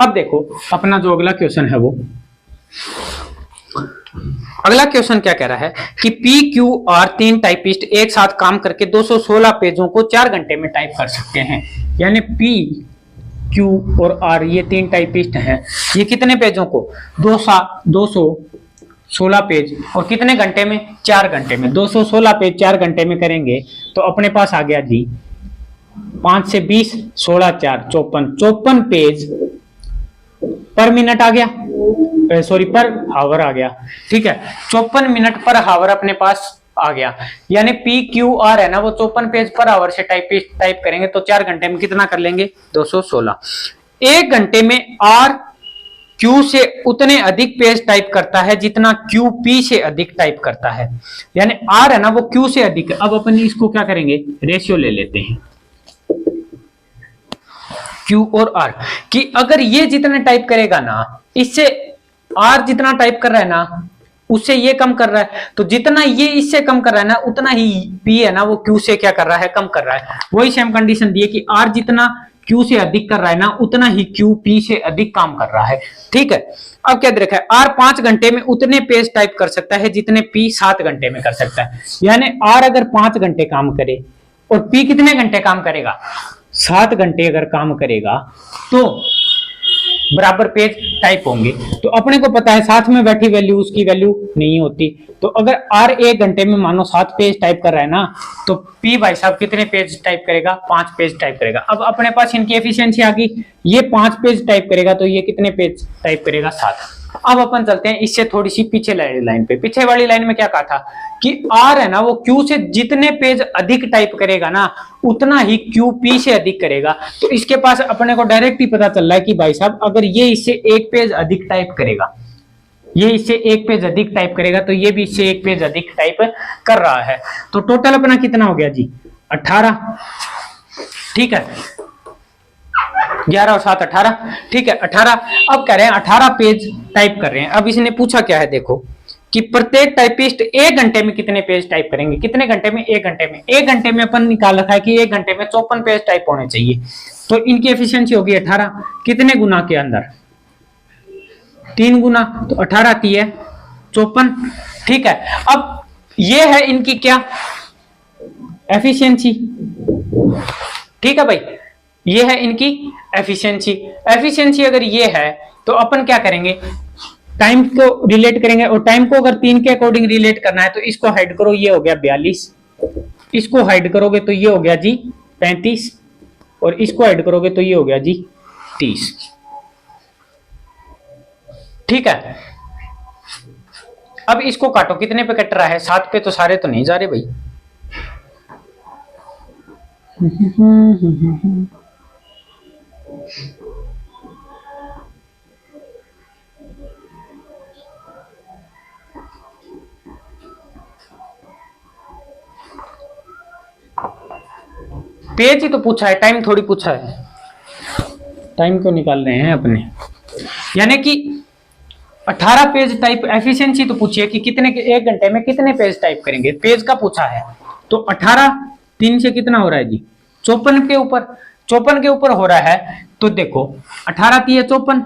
अब देखो अपना जो अगला क्वेश्चन है वो, अगला क्वेश्चन क्या कह रहा है कि पी क्यू आर तीन टाइपिस्ट एक साथ काम करके 216 पेजों को 4 घंटे में टाइप कर सकते हैं। यानी पी क्यू और आर ये तीन टाइपिस्ट हैं, ये कितने पेजों को 216 पेज और कितने घंटे में 4 घंटे में। 216 पेज 4 घंटे में करेंगे तो अपने पास आ गया जी 5 से 20 16 4 54 पेज पर मिनट आ गया, सॉरी पर हावर आ गया। ठीक है, 54 मिनट पर हावर अपने पास आ गया। यानी पी क्यू आर है ना वो 54 पेज पर आवर से टाइप करेंगे तो 4 घंटे में कितना कर लेंगे 216। एक घंटे में आर क्यू से उतने अधिक पेज टाइप करता है जितना क्यू पी से अधिक टाइप करता है। यानी आर है ना वो क्यू से अधिक। अब अपन इसको क्या करेंगे, रेशियो ले लेते हैं क्यू और आर कि अगर ये जितने टाइप करेगा ना, इससे आर जितना टाइप कर रहा है ना उससे ये कम कर रहा है, तो जितना ये इससे कम कर रहा है ना उतना ही पी है ना वो क्यू से क्या कर रहा है, कम कर रहा है। वही सेम कंडीशन दी है कि आर जितना क्यू से अधिक कर रहा है ना उतना ही क्यू पी से अधिक काम कर रहा है। ठीक है, अब क्या दे रखा है, आर 5 घंटे में उतने पेज टाइप कर सकता है जितने पी 7 घंटे में कर सकता है। यानी आर अगर 5 घंटे काम करे और पी कितने घंटे काम करेगा, 7 घंटे अगर काम करेगा तो बराबर पेज टाइप होंगे। तो अपने को पता है साथ में बैठी वैल्यू उसकी वैल्यू नहीं होती। तो अगर आर 1 घंटे में मानो 7 पेज टाइप कर रहा है ना तो पी भाई साहब कितने पेज टाइप करेगा, 5 पेज टाइप करेगा। अब अपने पास इनकी एफिशिएंसी आ गई, ये 5 पेज टाइप करेगा तो ये कितने पेज टाइप करेगा, 7। अब अपन चलते हैं इससे थोड़ी सी पीछे वाली लाइन पे। पीछे वाली लाइन में क्या कहा था कि आर है ना वो क्यू से जितने पेज अधिक टाइप करेगा ना उतना ही क्यू पी से अधिक करेगा। तो इसके पास अपने को डायरेक्ट ही पता चल रहा है कि भाई साहब अगर ये इससे 1 पेज अधिक टाइप करेगा, ये इससे 1 पेज अधिक टाइप करेगा तो ये भी इससे 1 पेज अधिक टाइप कर रहा है। तो टोटल अपना कितना हो गया जी 18। ठीक है, 11 और 7 18। ठीक है 18। अब कह रहे हैं 18 पेज टाइप कर रहे हैं। अब इसने पूछा क्या है, देखो कि प्रत्येक टाइपिस्ट 1 घंटे में कितने पेज टाइप करेंगे। कितने घंटे में, 1 घंटे में। 1 घंटे में अपन निकाल रखा है कि 1 घंटे में 54 पेज टाइप होने चाहिए। तो इनकी एफिशिएंसी होगी 18। कितने गुना के अंदर, 3 गुना, तो 18 ती है 54। ठीक है, अब ये है इनकी क्या एफिशिएंसी। ठीक है भाई, ये है इनकी एफिशिएंसी। एफिशिएंसी अगर ये है तो अपन क्या करेंगे, टाइम को रिलेट करेंगे और टाइम को अगर 3 के अकॉर्डिंग रिलेट करना है तो इसको हाइड करो, ये हो गया 42। इसको हाइड करोगे तो ये हो गया जी 35 और इसको हाइड करोगे तो ये हो गया जी 30। ठीक है, अब इसको काटो, कितने पे कट रहा है, 7 पे। तो सारे तो नहीं जा रहे भाई। पेज ही तो पूछा है, टाइम थोड़ी पूछा है। टाइम क्यों निकाल रहे हैं अपने, यानी कि 18 पेज टाइप। एफिशिएंसी तो पूछिए कि कितने के 1 घंटे में कितने पेज टाइप करेंगे, पेज का पूछा है। तो 18 3 से कितना हो रहा है जी 54 के ऊपर, 54 के ऊपर हो रहा है। तो देखो 18 3 54।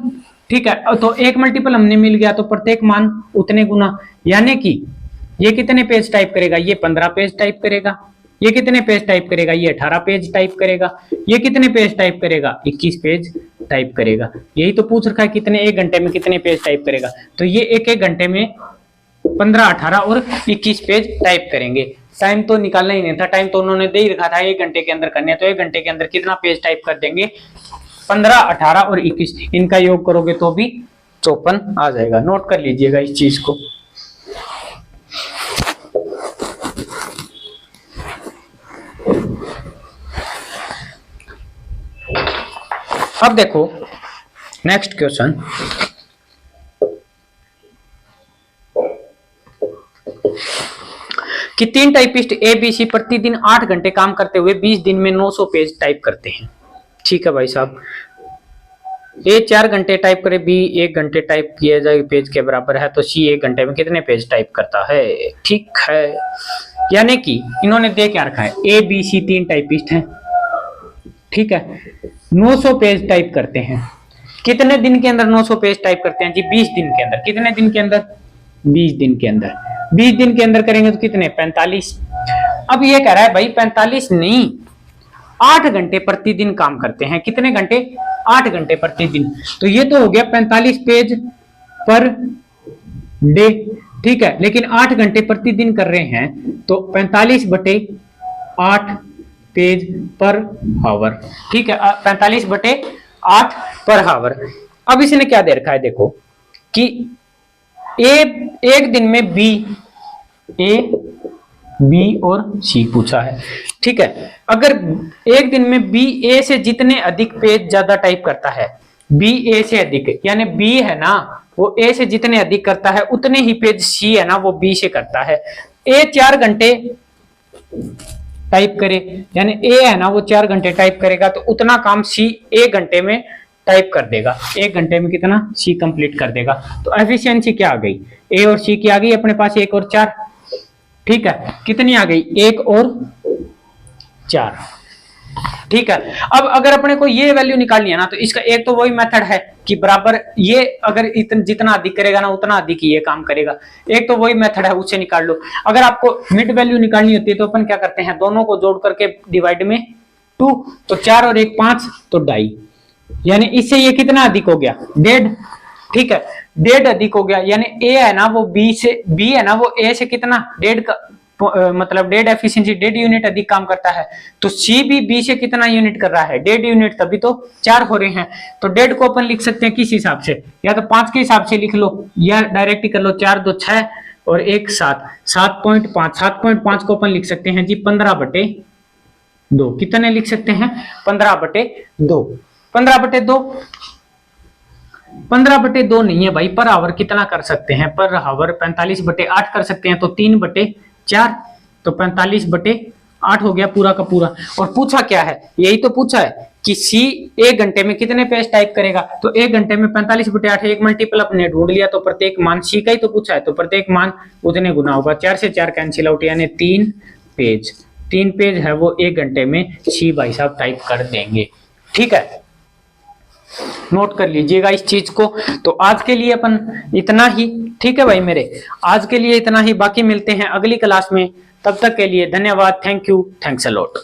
ठीक है, तो एक मल्टीपल हमने मिल गया तो प्रत्येक मान उतने गुना। यानी कि ये कितने पेज टाइप करेगा, ये 15 पेज टाइप करेगा। ये कितने पेज टाइप करेगा, ये 18 पेज टाइप करेगा। ये कितने पेज टाइप करेगा, 21 पेज टाइप करेगा। यही तो पूछ रखा है कितने 1 घंटे में कितने पेज टाइप करेगा। तो ये एक घंटे में 15 18 और 21 पेज टाइप करेंगे। टाइम तो निकालना ही नहीं था, टाइम तो उन्होंने दे ही रखा था 1 घंटे के अंदर करने। तो 1 घंटे के अंदर कितना पेज टाइप कर देंगे, 15 18 और 21। इनका योग करोगे तो भी 54 आ जाएगा। नोट कर लीजिएगा इस चीज को। अब देखो नेक्स्ट क्वेश्चन, कि 3 टाइपिस्ट ए बी सी प्रतिदिन 8 घंटे काम करते हुए 20 दिन में 900 पेज टाइप करते हैं। ठीक है भाई साहब, ए 4 घंटे टाइप करे, बी 1 घंटे टाइप किया जाए पेज के बराबर है, तो सी 1 घंटे में कितने पेज टाइप करता है। ठीक है, यानी कि इन्होंने दे क्या रखा है, ए बी सी 3 टाइपिस्ट हैं, ठीक है, 900 पेज टाइप करते हैं। कितने दिन के अंदर 900 पेज टाइप करते हैं जी, 20 दिन के अंदर। कितने दिन के अंदर, 20 दिन के अंदर। 20 दिन के अंदर करेंगे तो कितने, 45। अब ये कह रहा है भाई 45 नहीं, 8 घंटे प्रतिदिन काम करते हैं। कितने घंटे, 8 घंटे प्रतिदिन। तो ये तो हो गया 45 पेज पर डे, ठीक है, लेकिन 8 घंटे प्रतिदिन कर रहे हैं तो 45/8 पेज पर हावर, ठीक है, 45/8 पर हावर। अब इसने क्या दे रखा है, देखो कि एक दिन में ए बी और सी पूछा है, ठीक है। अगर एक दिन में बी ए से जितने अधिक पेज ज्यादा टाइप करता है, बी ए से अधिक, यानी बी है ना वो ए से जितने अधिक करता है उतने ही पेज सी है ना वो बी से करता है। ए 4 घंटे टाइप करे, यानी ए है ना वो 4 घंटे टाइप करेगा तो उतना काम सी 1 घंटे में टाइप कर देगा। 1 घंटे में कितना, सी कंप्लीट कर देगा। तो एफिशिएंसी क्या आ गई, ए और सी की आ गई अपने पास 1 और 4, ठीक है, कितनी आ गई, 1 और 4, ठीक है। अब अगर अपने को ये वैल्यू निकालनी है ना तो इसका एक तो वही मेथड है कि बराबर ये अगर जितना अधिक करेगा ना उतना अधिक ही ये काम करेगा। एक तो वही मेथड है, उससे निकाल लो। अगर आपको मिड वैल्यू निकालनी होती है तो अपन क्या करते हैं, दोनों को जोड़ करके डिवाइड में 2, तो 4 और 1 5, तो 2.5, यानी इससे ये कितना अधिक हो गया, 1.5, ठीक है, 1.5 अधिक हो गया। यानी ए है ना वो बी से, बी है ना वो ए से कितना 1.5 का मतलब 1.5 एफिशिएंसी 1.5 यूनिट अधिक काम करता है। तो सी भी बी से कितना यूनिट कर रहा है, 1.5 यूनिट, तभी तो 4 हो रहे हैं। तो 1.5 को अपन लिख सकते हैं किस हिसाब से, या तो 5 के हिसाब से लिख लो या डायरेक्ट ही कर लो, 4 2 6 और 1 7, 7.5, 7.5 को अपन लिख सकते हैं जी 15/2। कितने लिख सकते हैं, 15/2, 15/2, 15/2 नहीं है भाई, पर आवर कितना कर सकते हैं, पर आवर 45/8 कर सकते हैं, तो 3/4, तो 45/8 हो गया पूरा का पूरा। और पूछा क्या है, यही तो पूछा है कि सी 1 घंटे में कितने पेज टाइप करेगा, तो 1 घंटे में 45/8, एक मल्टीपल अपने ढूंढ लिया, तो प्रत्येक मान सी का ही तो पूछा है, तो प्रत्येक मान उतने गुना होगा। 4 से 4 कैंसिल आउट, यानी 3 पेज, 3 पेज है वो 1 घंटे में सी भाई साहब टाइप कर देंगे, ठीक है, नोट कर लीजिएगा इस चीज को। तो आज के लिए अपन इतना ही, ठीक है भाई मेरे, आज के लिए इतना ही, बाकी मिलते हैं अगली क्लास में। तब तक के लिए धन्यवाद, thank you, thanks a lot.